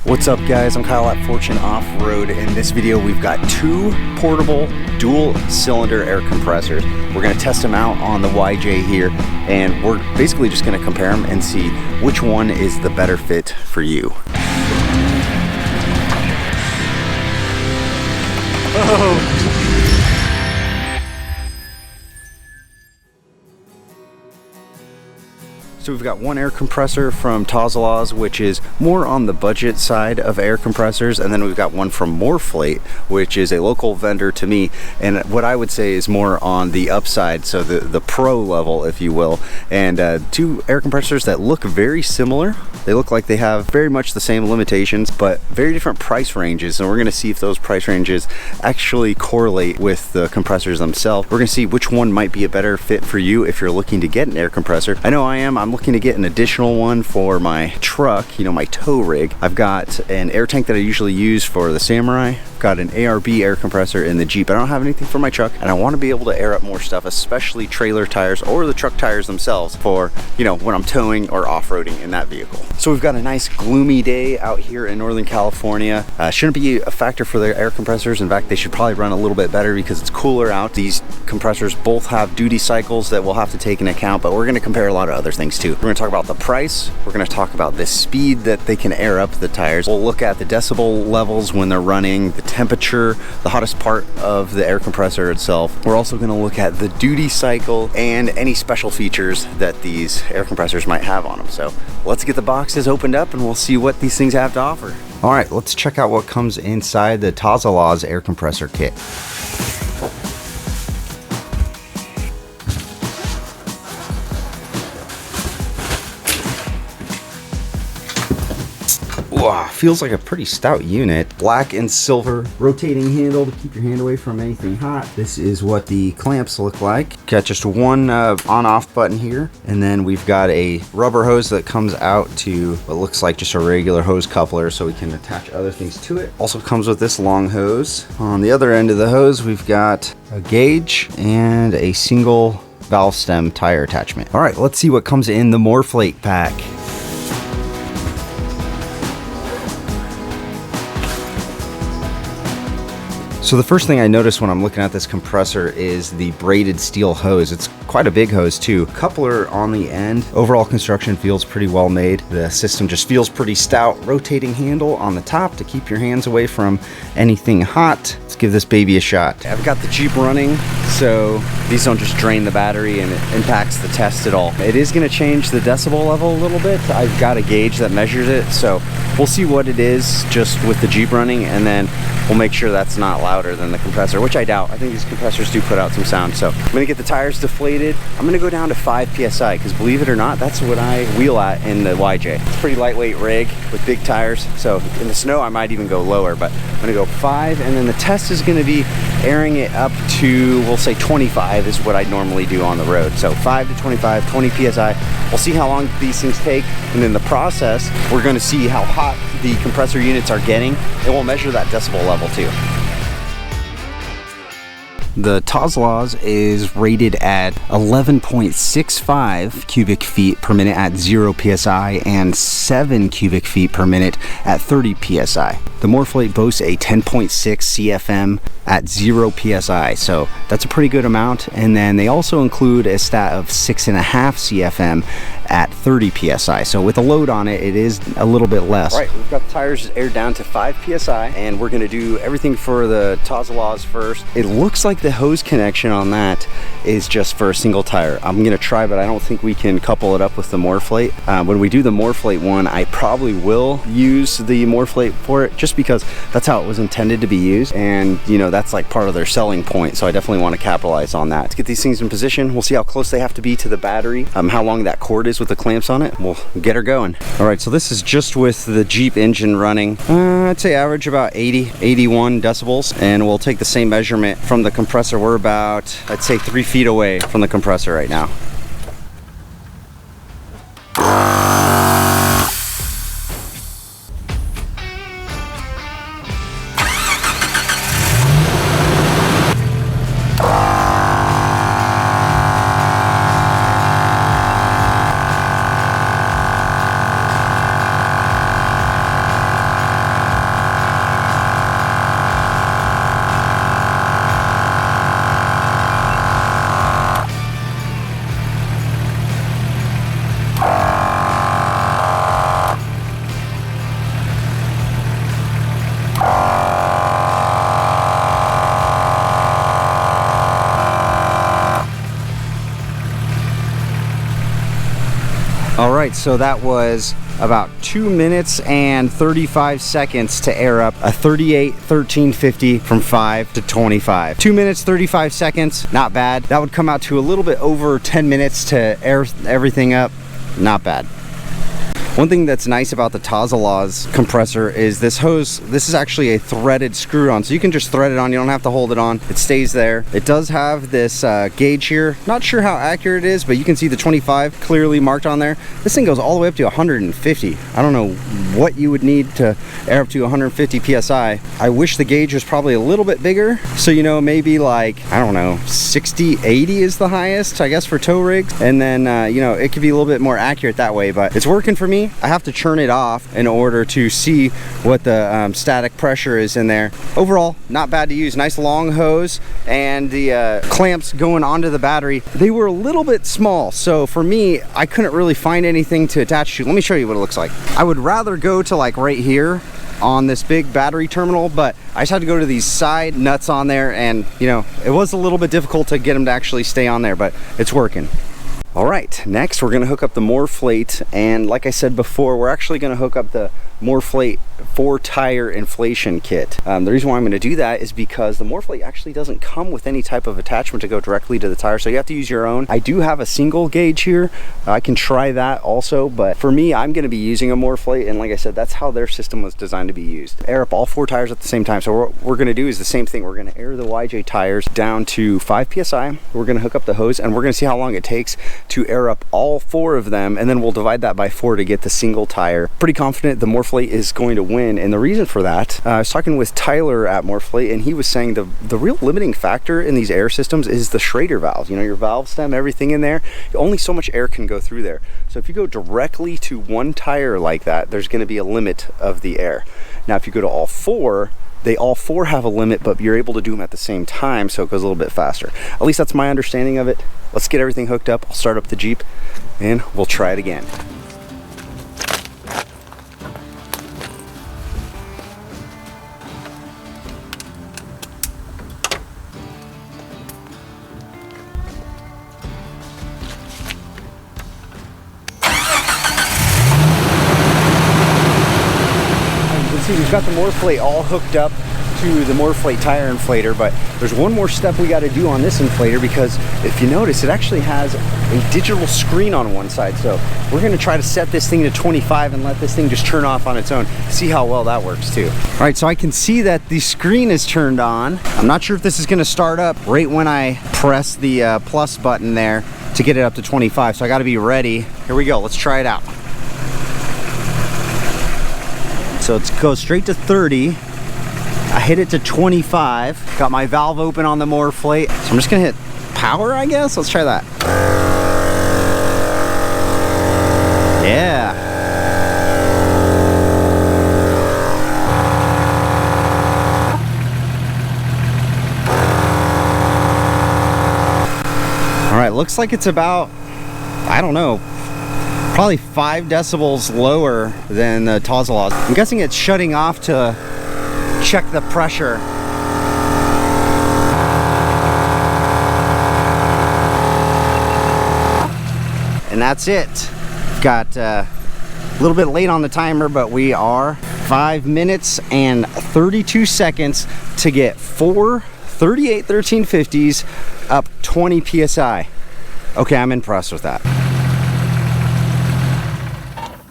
What's up guys, I'm Kyle at Fortune Off-Road. In this video we've got two portable dual cylinder air compressors. We're going to test them out on the YJ here, and we're basically just going to compare them and see which one is the better fit for you. Oh. So we've got one air compressor from Tozalazz, which is more on the budget side of air compressors, and then we've got one from MORRflate, which is a local vendor to me, and what I would say is more on the upside, so the pro level, if you will. And two air compressors that look very similar. They look like they have very much the same limitations, but very different price ranges, and we're going to see if those price ranges actually correlate with the compressors themselves. We're going to see which one might be a better fit for you if you're looking to get an air compressor. I know I am. I'm looking to get an additional one for my truck, you know, my tow rig. I've got an air tank that I usually use for the Samurai. I've got an ARB air compressor in the Jeep. I don't have anything for my truck, and I want to be able to air up more stuff, especially trailer tires or the truck tires themselves for, you know, when I'm towing or off-roading in that vehicle. So we've got a nice gloomy day out here in Northern California. Shouldn't be a factor for their air compressors. In fact, they should probably run a little bit better because it's cooler out. These compressors both have duty cycles that we'll have to take into account, but we're going to compare a lot of other things too. We're going to talk about the price. We're going to talk about the speed that they can air up the tires. We'll look at the decibel levels when they're running, the temperature, the hottest part of the air compressor itself. We're also going to look at the duty cycle and any special features that these air compressors might have on them. So let's get the boxes opened up and we'll see what these things have to offer. All right, let's check out what comes inside the Tozalazz air compressor kit. Wow, feels like a pretty stout unit. Black and silver rotating handle to keep your hand away from anything hot. This is what the clamps look like. Got just one on-off button here, and then we've got a rubber hose that comes out to what looks like just a regular hose coupler, so we can attach other things to it. Also comes with this long hose. On the other end of the hose, we've got a gauge and a single valve stem tire attachment. All right, let's see what comes in the MORRflate pack. So the first thing I notice when I'm looking at this compressor is the braided steel hose. It's quite a big hose too. Coupler on the end. Overall construction feels pretty well made. The system just feels pretty stout. Rotating handle on the top to keep your hands away from anything hot. Let's give this baby a shot. I've got the Jeep running, so these don't just drain the battery and it impacts the test at all. It is going to change the decibel level a little bit. I've got a gauge that measures it, so we'll see what it is just with the Jeep running, and then we'll make sure that's not louder than the compressor, which I doubt. I think these compressors do put out some sound. So I'm gonna get the tires deflated. I'm gonna go down to 5 PSI, because believe it or not, that's what I wheel at in the YJ. It's a pretty lightweight rig with big tires. So in the snow, I might even go lower, but I'm gonna go 5, and then the test is gonna be airing it up to, we'll say 25 is what I normally do on the road. So 5 to 25, 20 PSI. We'll see how long these things take, and in the process, we're gonna see how hot the compressor units are getting, and we'll measure that decibel level too. The Tozalazz is rated at 11.65 cubic feet per minute at 0 PSI and 7 cubic feet per minute at 30 PSI. The MORRflate boasts a 10.6 CFM at 0 PSI, so that's a pretty good amount. And then they also include a stat of 6.5 CFM at 30 PSI. So with a load on it, it is a little bit less. All right, we've got the tires aired down to 5 PSI, and we're gonna do everything for the Tozalazz first. It looks like the hose connection on that is just for a single tire. I'm gonna try, but I don't think we can couple it up with the MORRflate. When we do the MORRflate one, I probably will use the MORRflate for it, just because that's how it was intended to be used. And you know, that's like part of their selling point. So I definitely want to capitalize on that. Let's get these things in position. We'll see how close they have to be to the battery, how long that cord is with the clamps on it. We'll get her going. All right, so this is just with the Jeep engine running. I'd say average about 80, 81 decibels. And we'll take the same measurement from the compressor. We're about, I'd say 3 feet away from the compressor right now. right, so that was about 2 minutes and 35 seconds to air up a 38 1350 from 5 to 25. 2 minutes 35 seconds, not bad. That would come out to a little bit over 10 minutes to air everything up. Not bad. One thing that's nice about the Tozalazz compressor is this hose, this is actually a threaded screw-on, so you can just thread it on, you don't have to hold it on, it stays there. It does have this gauge here, not sure how accurate it is, but you can see the 25 clearly marked on there. This thing goes all the way up to 150. I don't know what you would need to air up to 150 PSI. I wish the gauge was probably a little bit bigger, so you know, maybe like, I don't know, 60, 80 is the highest, I guess, for tow rigs, and then, you know, it could be a little bit more accurate that way, but it's working for me. I have to churn it off in order to see what the static pressure is in there. Overall, not bad to use. Nice long hose, and the clamps going onto the battery, they were a little bit small, so for me, I couldn't really find anything to attach to. Let me show you what it looks like. I would rather go to like right here on this big battery terminal, but I just had to go to these side nuts on there, and you know, it was a little bit difficult to get them to actually stay on there, but it's working. All right, next we're gonna hook up the MORRflate, and like I said before, we're actually gonna hook up the MORRflate 4-tire inflation kit. The reason why I'm going to do that is because the MORRflate actually doesn't come with any type of attachment to go directly to the tire, so you have to use your own. I do have a single gauge here. I can try that also, but for me, I'm going to be using a MORRflate, and like I said, that's how their system was designed to be used. Air up all 4 tires at the same time. So what we're going to do is the same thing. We're going to air the YJ tires down to 5 PSI. We're going to hook up the hose, and we're going to see how long it takes to air up all 4 of them, and then we'll divide that by 4 to get the single tire. Pretty confident the MORRflate is going to win, and the reason for that, I was talking with Tyler at MORRflate, and he was saying the real limiting factor in these air systems is the Schrader valves. You know, your valve stem, everything in there, only so much air can go through there. So if you go directly to 1 tire like that, there's going to be a limit of the air. Now if you go to all 4, they all 4 have a limit, but you're able to do them at the same time, so it goes a little bit faster. At least that's my understanding of it. Let's get everything hooked up. I'll start up the Jeep and we'll try it again. We've got the MORRflate all hooked up to the MORRflate tire inflator, but there's one more step we got to do on this inflator, because if you notice, it actually has a digital screen on one side. So we're going to try to set this thing to 25 and let this thing just turn off on its own. See how well that works too. All right, so I can see that the screen is turned on. I'm not sure if this is going to start up right when I press the plus button there to get it up to 25. So I got to be ready. Here we go. Let's try it out. So let's go straight to 30. I hit it to 25. Got my valve open on the MORRflate. So I'm just gonna hit power, I guess. Let's try that. Yeah. All right, looks like it's about, I don't know, probably 5 decibels lower than the Tozalazz. I'm guessing it's shutting off to check the pressure. And that's it. Got a little bit late on the timer, but we are 5 minutes and 32 seconds to get 4 38 1350s up 20 PSI. Okay, I'm impressed with that.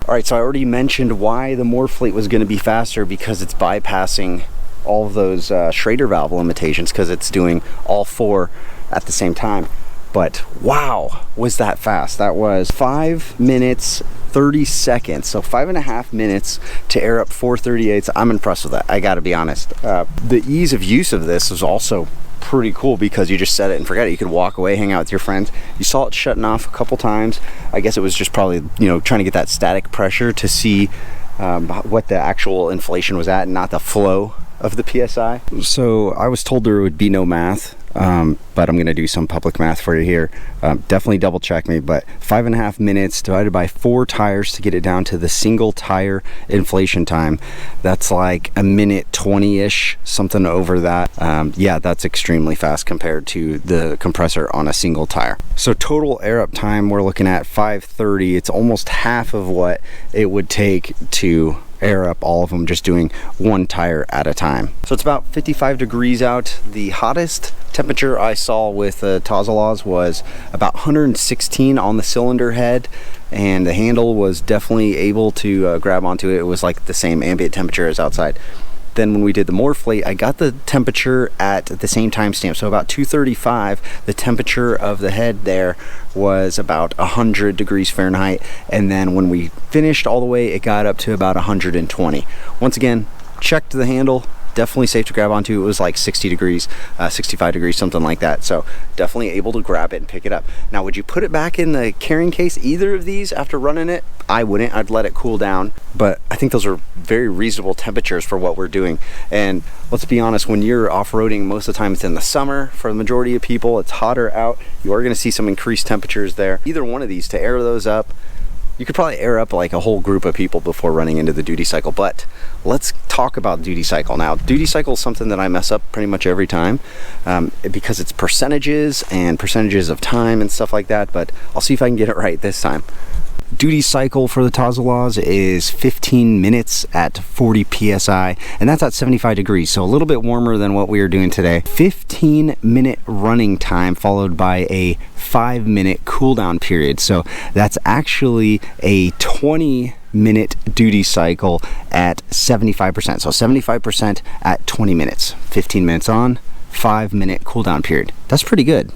All right, so I already mentioned why the MORRflate was going to be faster, because it's bypassing all of those Schrader valve limitations, because it's doing all 4 at the same time. But wow, was that fast. That was 5 minutes 30 seconds, so 5.5 minutes to air up 4 38s. I'm impressed with that, I gotta be honest. The ease of use of this is also pretty cool, because you just set it and forget it. You could walk away, hang out with your friends. You saw it shutting off a couple times. I guess it was just probably, you know, trying to get that static pressure to see what the actual inflation was at, and not the flow of the PSI. So I was told there would be no math. but I'm going to do some public math for you here. Definitely double check me, but 5.5 minutes divided by 4 tires to get it down to the single tire inflation time. That's like a minute 20-ish, something over that. Yeah, that's extremely fast compared to the compressor on a single tire. So total air up time, we're looking at 5:30. It's almost half of what it would take to air up all of them just doing one tire at a time. So it's about 55 degrees out. The hottest temperature I saw with Tozalazz was about 116 on the cylinder head, and the handle was definitely able to grab onto it. It was like the same ambient temperature as outside. Then when we did the MORRflate, I got the temperature at the same timestamp. So about 235, the temperature of the head there was about 100 degrees Fahrenheit. And then when we finished all the way, it got up to about 120. Once again, checked the handle. Definitely safe to grab onto. It was like 60 degrees, 65 degrees, something like that. So definitely able to grab it and pick it up. Now, would you put it back in the carrying case, either of these, after running it? I wouldn't. I'd let it cool down. But I think those are very reasonable temperatures for what we're doing. And let's be honest, when you're off-roading, most of the time it's in the summer. For the majority of people, it's hotter out. You are going to see some increased temperatures there. Either one of these, to air those up, you could probably air up like a whole group of people before running into the duty cycle. But let's talk about duty cycle. Now, duty cycle is something that I mess up pretty much every time because it's percentages and percentages of time and stuff like that, but I'll see if I can get it right this time. Duty cycle for the Tozalazz is 15 minutes at 40 psi, and that's at 75 degrees, so a little bit warmer than what we are doing today. 15-minute running time followed by a 5-minute cool down period, so that's actually a 20-minute duty cycle at 75%. So 75% at 20 minutes, 15 minutes on, 5-minute cool down period. That's pretty good.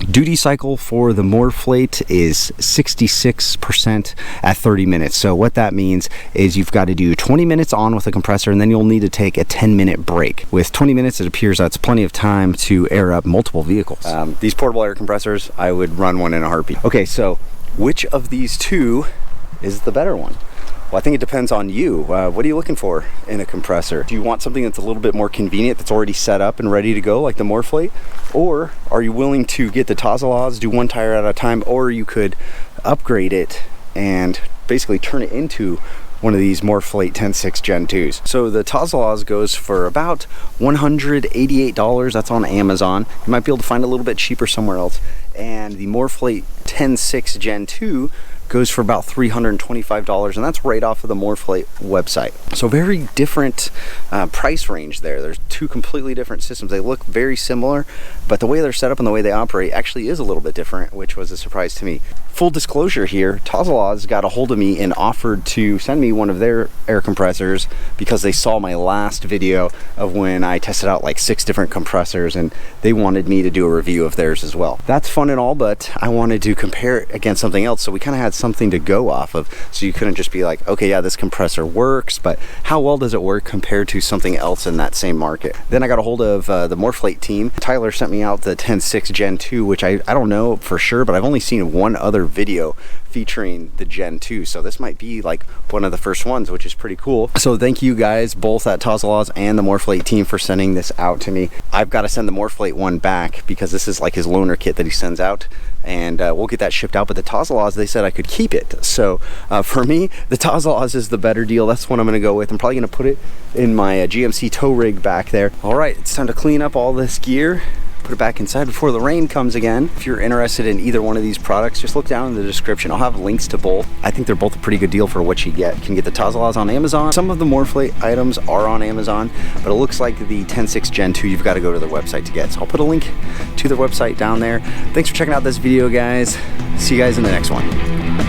Duty cycle for the MORRflate is 66% at 30 minutes. So what that means is you've got to do 20 minutes on with the compressor, and then you'll need to take a 10-minute break. With 20 minutes, it appears that's plenty of time to air up multiple vehicles. These portable air compressors, I would run one in a heartbeat. Okay, so which of these two is the better one? Well, I think it depends on you. What are you looking for in a compressor? Do you want something that's a little bit more convenient, that's already set up and ready to go, like the MORRflate? Or are you willing to get the Tozalazz, do one tire at a time, or you could upgrade it and basically turn it into one of these MORRflate 10.6 Gen 2s. So the Tozalazz goes for about $188. That's on Amazon. You might be able to find a little bit cheaper somewhere else. And the MORRflate 10.6 Gen 2 goes for about $325, and that's right off of the MORRflate website. So very different price range there. There's two completely different systems. They look very similar, but the way they're set up and the way they operate actually is a little bit different, which was a surprise to me. Full disclosure here, Tozalazz got a hold of me and offered to send me one of their air compressors because they saw my last video of when I tested out like 6 different compressors, and they wanted me to do a review of theirs as well. That's fun and all, but I wanted to compare it against something else, so we kind of had something to go off of, so you couldn't just be like, okay, yeah, this compressor works, but how well does it work compared to something else in that same market? Then I got a hold of the MORRflate team. Tyler sent me out the 10.6 Gen 2, which I don't know for sure, but I've only seen one other video featuring the Gen 2, so this might be like one of the first ones, which is pretty cool. So thank you guys both at Tozalazz and the MORRflate team for sending this out to me. I've got to send the MORRflate one back because this is like his loaner kit that he sends out, and we'll get that shipped out. But the Tozalazz, they said I could keep it, so for me, the Tozalazz is the better deal. That's what I'm going to go with. I'm probably going to put it in my GMC tow rig back there. All right, it's time to clean up all this gear, put it back inside before the rain comes again. If you're interested in either one of these products, just look down in the description. I'll have links to both. I think they're both a pretty good deal for what you get. You can get the Tozalazz on Amazon. Some of the MORRflate items are on Amazon, but it looks like the 10.6 Gen 2 you've got to go to their website to get. So I'll put a link to their website down there. Thanks for checking out this video, guys. See you guys in the next one.